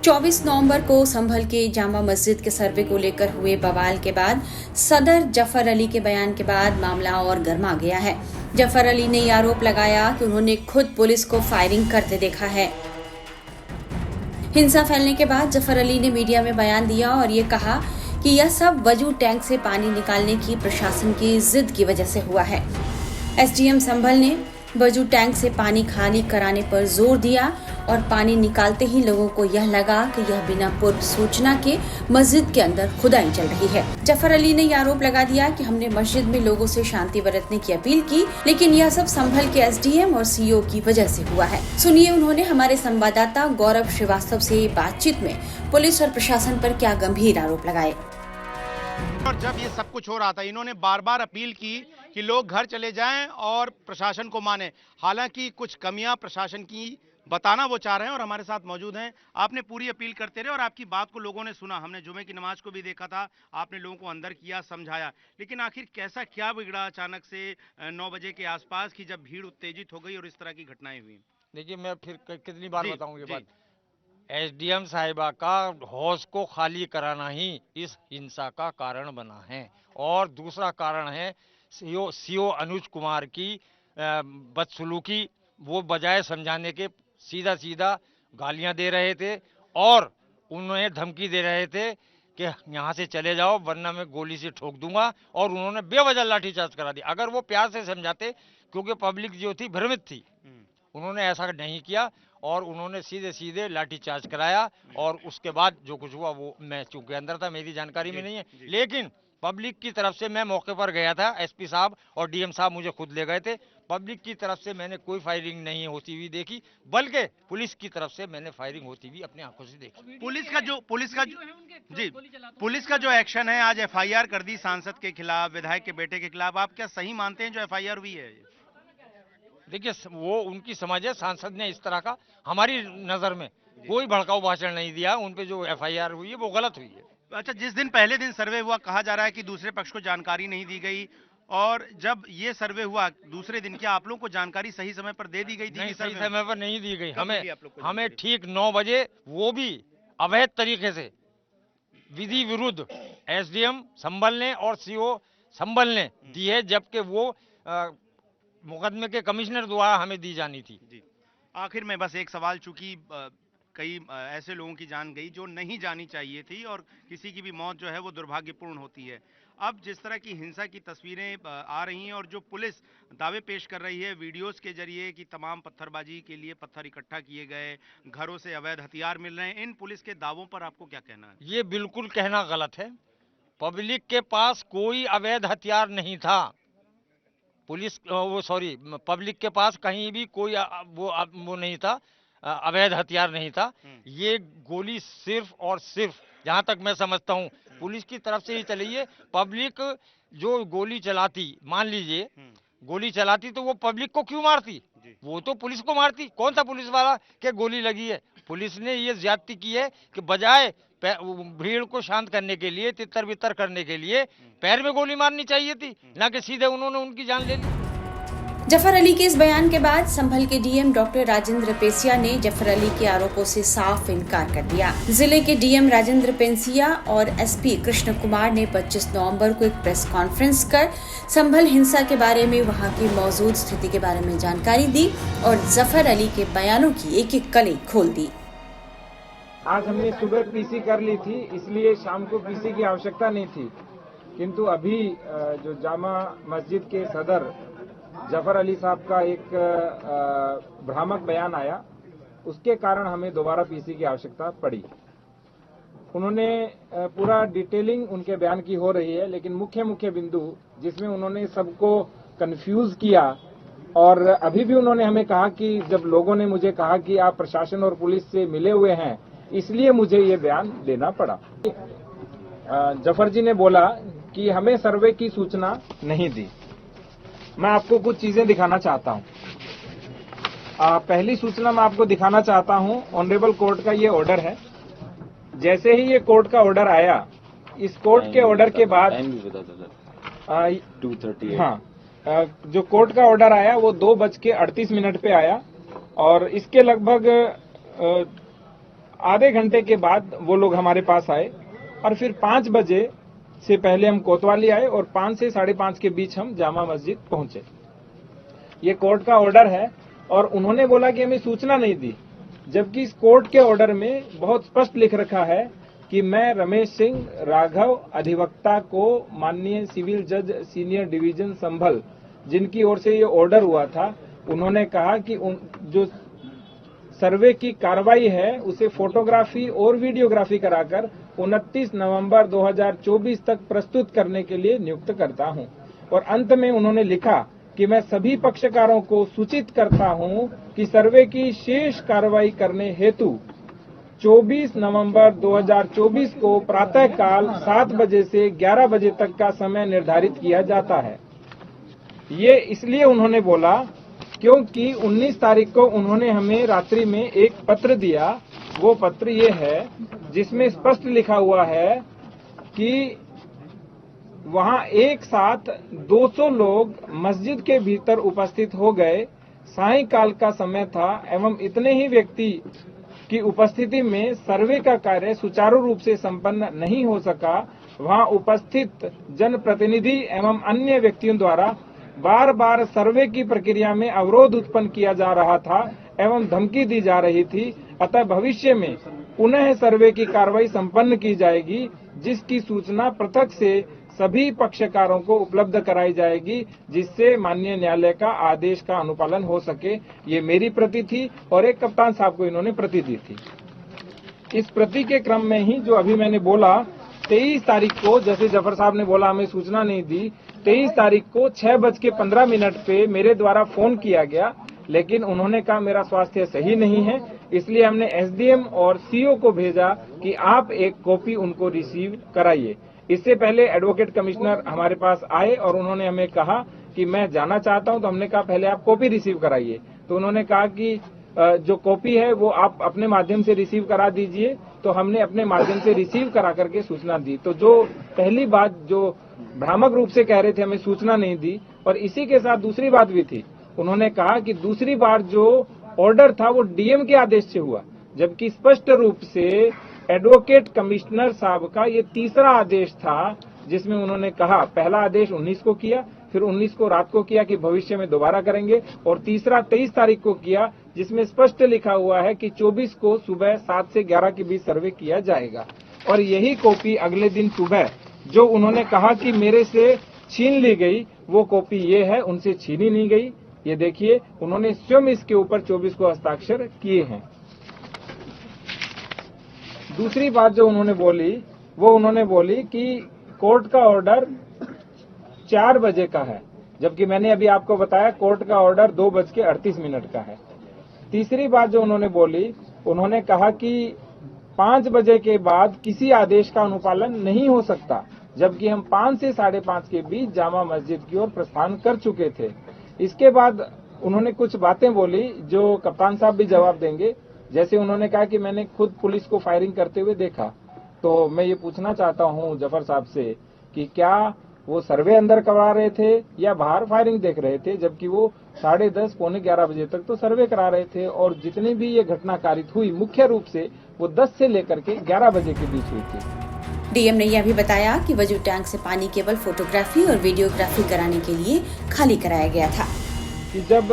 24 नवंबर को संभल के जामा मस्जिद के सर्वे को लेकर हुए बवाल के बाद सदर जफर अली के बयान के बाद मामला और गर्मा गया है। जफर अली ने आरोप लगाया कि उन्होंने खुद पुलिस को फायरिंग करते देखा है। हिंसा फैलने के बाद जफर अली ने मीडिया में बयान दिया और ये कहा कि यह सब वजू टैंक से पानी निकालने की प्रशासन की जिद की वजह से हुआ है। एसडीएम संभल ने वजू टैंक से पानी खाली कराने पर जोर दिया और पानी निकालते ही लोगों को यह लगा कि यह बिना पूर्व सूचना के मस्जिद के अंदर खुदाई चल रही है। जफर अली ने यह आरोप लगा दिया कि हमने मस्जिद में लोगों से शांति बरतने की अपील की, लेकिन यह सब संभल के एसडीएम और सीईओ की वजह से हुआ है। सुनिए उन्होंने हमारे संवाददाता गौरव श्रीवास्तव से बातचीत में पुलिस और प्रशासन पर क्या गंभीर आरोप लगाए। और जब ये सब कुछ हो रहा था, इन्होंने बार बार अपील की कि लोग घर चले जाएं और प्रशासन को माने। हालांकि कुछ कमियां प्रशासन की बताना वो चाह रहे हैं और हमारे साथ मौजूद हैं। आपने पूरी अपील करते रहे और आपकी बात को लोगों ने सुना। हमने जुमे की नमाज को भी देखा था, आपने लोगों को अंदर किया, समझाया, लेकिन आखिर कैसा क्या बिगड़ा अचानक से 9 बजे के आसपास की जब भीड़ उत्तेजित हो गई और इस तरह की घटनाएं हुई? देखिए, मैं फिर कितनी बार बताऊं ये बात। एसडीएम साहिबा का हौज को खाली कराना ही इस हिंसा का कारण बना है। और दूसरा कारण है सीओ अनुज कुमार की बदसलूकी। वो बजाय समझाने के सीधा सीधा गालियां दे रहे थे और उन्हें धमकी दे रहे थे कि यहाँ से चले जाओ वरना मैं गोली से ठोक दूंगा, और उन्होंने बेवजह लाठीचार्ज करा दिया। अगर वो प्यार से समझाते, क्योंकि पब्लिक जो थी भ्रमित थी, उन्होंने ऐसा नहीं किया और उन्होंने सीधे सीधे लाठीचार्ज कराया। और उसके बाद जो कुछ हुआ वो मैं चूंकि अंदर था, मेरी जानकारी में नहीं है, लेकिन पब्लिक की तरफ से मैं मौके पर गया था। एसपी साहब और डीएम साहब मुझे खुद ले गए थे। पब्लिक की तरफ से मैंने कोई फायरिंग नहीं होती हुई देखी, बल्कि पुलिस की तरफ से मैंने फायरिंग होती हुई अपनी आंखों से देखी। पुलिस का जो एक्शन है, आज एफआईआर कर दी सांसद के खिलाफ, विधायक के बेटे के खिलाफ, आप क्या सही मानते हैं जो एफआईआर हुई है? देखिए, वो उनकी समझ है। सांसद ने इस तरह का हमारी नजर में कोई भड़काऊ भाषण नहीं दिया। उन पे जो एफआईआर हुई है वो गलत हुई है। अच्छा, जिस दिन पहले दिन सर्वे हुआ, कहा जा रहा है कि दूसरे पक्ष को जानकारी नहीं दी गई, और जब ये सर्वे हुआ दूसरे दिन, क्या आप लोगों को जानकारी सही समय पर दे दी गई थी? नहीं, सही समय पर नहीं दी गई। हमें ठीक 9 बजे, वो भी अवैध तरीके से, विधि विरुद्ध एसडीएम संभल ने और सीओ संभल ने दी है, जबकि वो मुकदमे के कमिश्नर द्वारा हमें दी जानी थी। जी, आखिर में बस एक सवाल, चूंकि कई ऐसे लोगों की जान गई जो नहीं जानी चाहिए थी और किसी की भी मौत जो है वो दुर्भाग्यपूर्ण होती है। अब जिस तरह की हिंसा की तस्वीरें आ रही हैं और जो पुलिस दावे पेश कर रही है वीडियोस के जरिए कि तमाम पत्थरबाजी के लिए पत्थर इकट्ठा किए गए, घरों से अवैध हथियार मिल रहे हैं, इन पुलिस के दावों पर आपको क्या कहना है? ये बिल्कुल कहना गलत है। पब्लिक के पास कोई अवैध हथियार नहीं था। पब्लिक के पास कहीं भी कोई वो नहीं था, अवैध हथियार नहीं था। ये गोली सिर्फ और सिर्फ, जहां तक मैं समझता हूं, पुलिस की तरफ से ही चली है। पब्लिक जो गोली चलाती, मान लीजिए गोली चलाती, तो वो पब्लिक को क्यों मारती? वो तो पुलिस को मारती। कौन सा पुलिस वाला के गोली लगी है? पुलिस ने ये ज्यादती की है कि बजाय भीड़ को शांत करने के लिए, तितर बितर करने के लिए पैर में गोली मारनी चाहिए थी, ना कि सीधे उन्होंने उनकी जान ले ली। जफर अली के इस बयान के बाद संभल के डीएम डॉक्टर राजेंद्र पेंसिया ने जफर अली के आरोपों से साफ इनकार कर दिया। जिले के डीएम राजेंद्र पेंसिया और एसपी कृष्ण कुमार ने 25 नवंबर को एक प्रेस कॉन्फ्रेंस कर संभल हिंसा के बारे में, वहां की मौजूद स्थिति के बारे में जानकारी दी और जफर अली के बयानों की एक एक कली खोल दी। आज हमने सुबह पीसी कर ली थी, इसलिए शाम को पीसी की आवश्यकता नहीं थी, किंतु अभी जो जामा मस्जिद के सदर जफर अली साहब का एक भ्रामक बयान आया, उसके कारण हमें दोबारा पीसी की आवश्यकता पड़ी। उन्होंने पूरा डिटेलिंग उनके बयान की हो रही है, लेकिन मुख्य मुख्य बिंदु जिसमें उन्होंने सबको कंफ्यूज किया, और अभी भी उन्होंने हमें कहा कि जब लोगों ने मुझे कहा कि आप प्रशासन और पुलिस से मिले हुए हैं, इसलिए मुझे ये बयान देना पड़ा। जफर जी ने बोला कि हमें सर्वे की सूचना नहीं दी। मैं आपको कुछ चीजें दिखाना चाहता हूं। पहली सूचना मैं आपको दिखाना चाहता हूं, ऑनरेबल कोर्ट का ये ऑर्डर है। जैसे ही ये कोर्ट का ऑर्डर आया, इस कोर्ट के ऑर्डर के बाद 2:30, हाँ, जो कोर्ट का ऑर्डर आया वो 2:38 पे आया, और इसके लगभग आधे घंटे के बाद वो लोग हमारे पास आए और फिर 5 बजे से पहले हम कोतवाली आए और 5 से 5:30 के बीच हम जामा मस्जिद पहुंचे। ये कोर्ट का ऑर्डर है और उन्होंने बोला कि हमें सूचना नहीं दी, जबकि इस कोर्ट के ऑर्डर में बहुत स्पष्ट लिख रखा है कि मैं रमेश सिंह राघव अधिवक्ता को माननीय सिविल जज सीनियर डिवीजन संभल, जिनकी ओर से ये ऑर्डर हुआ था, उन्होंने कहा कि जो सर्वे की कार्रवाई है उसे फोटोग्राफी और वीडियोग्राफी कराकर 29 नवंबर 2024 तक प्रस्तुत करने के लिए नियुक्त करता हूं। और अंत में उन्होंने लिखा कि मैं सभी पक्षकारों को सूचित करता हूं कि सर्वे की शेष कार्रवाई करने हेतु 24 नवंबर 2024 को प्रातःकाल 7 बजे से 11 बजे तक का समय निर्धारित किया जाता है। ये इसलिए उन्होंने बोला क्योंकि 19 तारीख को उन्होंने हमें रात्रि में एक पत्र दिया। वो पत्र ये है जिसमें स्पष्ट लिखा हुआ है कि वहां एक साथ 200 लोग मस्जिद के भीतर उपस्थित हो गए, सायंकाल का समय था एवं इतने ही व्यक्ति की उपस्थिति में सर्वे का कार्य सुचारू रूप से संपन्न नहीं हो सका। वहां उपस्थित जनप्रतिनिधि एवं अन्य व्यक्तियों द्वारा बार बार सर्वे की प्रक्रिया में अवरोध उत्पन्न किया जा रहा था एवं धमकी दी जा रही थी। अतः भविष्य में पुनः सर्वे की कार्रवाई संपन्न की जाएगी, जिसकी सूचना पृथक से सभी पक्षकारों को उपलब्ध कराई जाएगी, जिससे माननीय न्यायालय का आदेश का अनुपालन हो सके। ये मेरी प्रति थी और एक कप्तान साहब को इन्होंने प्रति दी थी। इस प्रति के क्रम में ही जो अभी मैंने बोला 23 तारीख को, जैसे जफर साहब ने बोला हमें सूचना नहीं दी, 23 तारीख को 6:15 पे मेरे द्वारा फोन किया गया, लेकिन उन्होंने कहा मेरा स्वास्थ्य सही नहीं है, इसलिए हमने एसडीएम और सीओ को भेजा कि आप एक कॉपी उनको रिसीव कराइए। इससे पहले एडवोकेट कमिश्नर हमारे पास आए और उन्होंने हमें कहा कि मैं जाना चाहता हूं, तो हमने कहा पहले आप कॉपी रिसीव कराइए। तो उन्होंने कहा कि जो कॉपी है वो आप अपने माध्यम से रिसीव करा दीजिए। तो हमने अपने माध्यम से रिसीव करा करके सूचना दी। तो जो पहली बात जो भ्रामक रूप से कह रहे थे हमें सूचना नहीं दी, और इसी के साथ दूसरी बात भी थी, उन्होंने कहा कि दूसरी बार जो ऑर्डर था वो डीएम के आदेश से हुआ, जबकि स्पष्ट रूप से एडवोकेट कमिश्नर साहब का ये तीसरा आदेश था, जिसमें उन्होंने कहा पहला आदेश 19 को किया, फिर 19 को रात को किया कि भविष्य में दोबारा करेंगे, और तीसरा 23 तारीख को किया, जिसमें स्पष्ट लिखा हुआ है कि 24 को सुबह 7 से 11 के बीच सर्वे किया जाएगा। और यही कॉपी अगले दिन सुबह जो उन्होंने कहा कि मेरे से छीन ली गई, वो कॉपी ये है, उनसे छीनी नहीं गई। ये देखिए, उन्होंने स्वयं इसके ऊपर 24 को हस्ताक्षर किए हैं। दूसरी बात जो उन्होंने बोली, वो उन्होंने बोली कि कोर्ट का ऑर्डर 4 बजे का है, जबकि मैंने अभी आपको बताया कोर्ट का ऑर्डर 2:38 का है। तीसरी बात जो उन्होंने बोली, उन्होंने कहा कि 5 बजे के बाद किसी आदेश का अनुपालन नहीं हो सकता, जबकि हम 5 से 5:30 के बीच जामा मस्जिद की ओर प्रस्थान कर चुके थे। इसके बाद उन्होंने कुछ बातें बोली जो कप्तान साहब भी जवाब देंगे। जैसे उन्होंने कहा कि मैंने खुद पुलिस को फायरिंग करते हुए देखा। तो मैं ये पूछना चाहता हूं जफर साहब से कि क्या वो सर्वे अंदर करवा रहे थे या बाहर फायरिंग देख रहे थे, जबकि वो 10:30 पौने 11 बजे तक तो सर्वे करा रहे थे। और जितनी भी ये घटना कारित हुई मुख्य रूप से वो 10 से लेकर के 11 बजे के बीच हुई थी। डीएम ने यह भी बताया कि वजू टैंक से पानी केवल फोटोग्राफी और वीडियोग्राफी कराने के लिए खाली कराया गया था। कि जब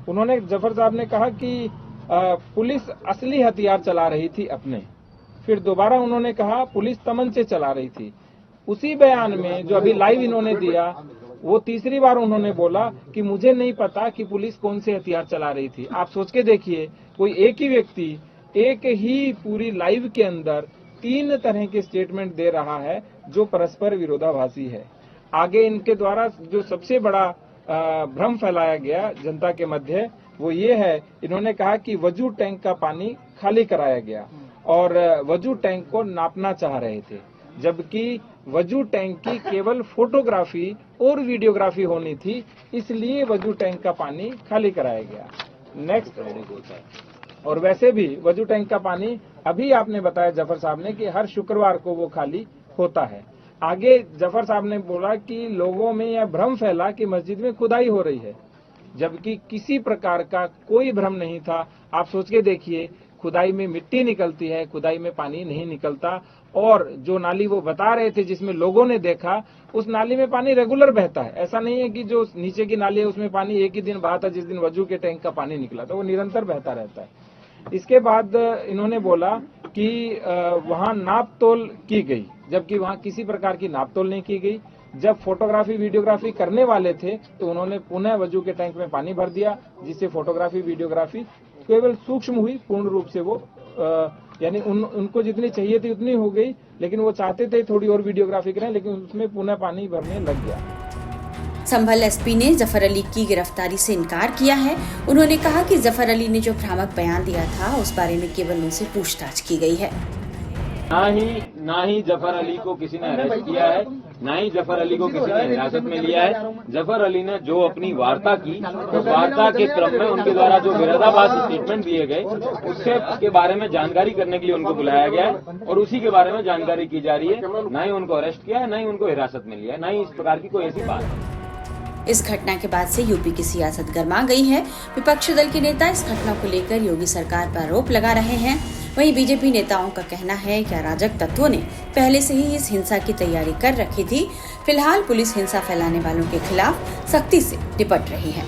उन्होंने जफर साहब ने कहा कि पुलिस असली हथियार चला रही थी अपने, फिर दोबारा उन्होंने कहा पुलिस तमंचे चला रही थी। उसी बयान में जो अभी लाइव इन्होंने दिया, वो तीसरी बार उन्होंने बोला कि मुझे नहीं पता कि पुलिस कौन से हथियार चला रही थी। आप सोच के देखिए, कोई एक ही व्यक्ति एक ही पूरी लाइव के अंदर 3 तरह के स्टेटमेंट दे रहा है जो परस्पर विरोधाभासी है। आगे इनके द्वारा जो सबसे बड़ा भ्रम फैलाया गया जनता के मध्य, वो ये है, इन्होंने कहा कि वजू टैंक का पानी खाली कराया गया और वजू टैंक को नापना चाह रहे थे, जबकि वजू टैंक की केवल फोटोग्राफी और वीडियोग्राफी होनी थी, इसलिए वजू टैंक का पानी खाली कराया गया। नेक्स्ट, और वैसे भी वजू टैंक का पानी अभी आपने बताया जफर साहब ने कि हर शुक्रवार को वो खाली होता है। आगे जफर साहब ने बोला कि लोगों में यह भ्रम फैला कि मस्जिद में खुदाई हो रही है। जबकि किसी प्रकार का कोई भ्रम नहीं था। आप सोच के देखिए, खुदाई में मिट्टी निकलती है, खुदाई में पानी नहीं निकलता। और जो नाली वो बता रहे थे जिसमें लोगों ने देखा, उस नाली में पानी रेगुलर बहता है। ऐसा नहीं है कि जो नीचे की नाली है उसमें पानी एक ही दिन बहा था, जिस दिन वजू के टैंक का पानी निकला था, वो निरंतर बहता रहता है। इसके बाद इन्होंने बोला कि वहां नाप तोल की गई, जबकि वहां किसी प्रकार की नाप तोल नहीं की गई। जब फोटोग्राफी वीडियोग्राफी करने वाले थे तो उन्होंने पुनः वजू के टैंक में पानी भर दिया, जिससे फोटोग्राफी वीडियोग्राफी केवल सूक्ष्म हुई, पूर्ण रूप से वो यानी उनको जितनी चाहिए थी उतनी हो गई, लेकिन वो चाहते थे थोड़ी और वीडियोग्राफी करें, लेकिन उसमें पुनः पानी भरने लग गया। संभल एसपी ने जफर अली की गिरफ्तारी से इनकार किया है। उन्होंने कहा कि जफर अली ने जो भ्रामक बयान दिया था उस बारे में केवल उनसे पूछताछ की गई है। ना ही जफर अली को किसी ने अरेस्ट किया है, ना ही जफर अली को किसी ने हिरासत में लिया है। जफर अली ने जो अपनी वार्ता की, उस वार्ता के क्रम में उनके द्वारा जो विरोधाभास स्टेटमेंट दिए गए, उसके बारे में जानकारी करने के लिए उनको बुलाया गया है और उसी के बारे में जानकारी की जा रही है। ना ही उनको अरेस्ट किया है, ना ही उनको हिरासत में लिया है, ना ही इस प्रकार की कोई ऐसी बात है। इस घटना के बाद से यूपी की सियासत गर्मा गई है। विपक्षी दल के नेता इस घटना को लेकर योगी सरकार पर आरोप लगा रहे हैं। वहीं बीजेपी नेताओं का कहना है कि अराजक तत्वों ने पहले से ही इस हिंसा की तैयारी कर रखी थी। फिलहाल पुलिस हिंसा फैलाने वालों के खिलाफ सख्ती से निपट रही है।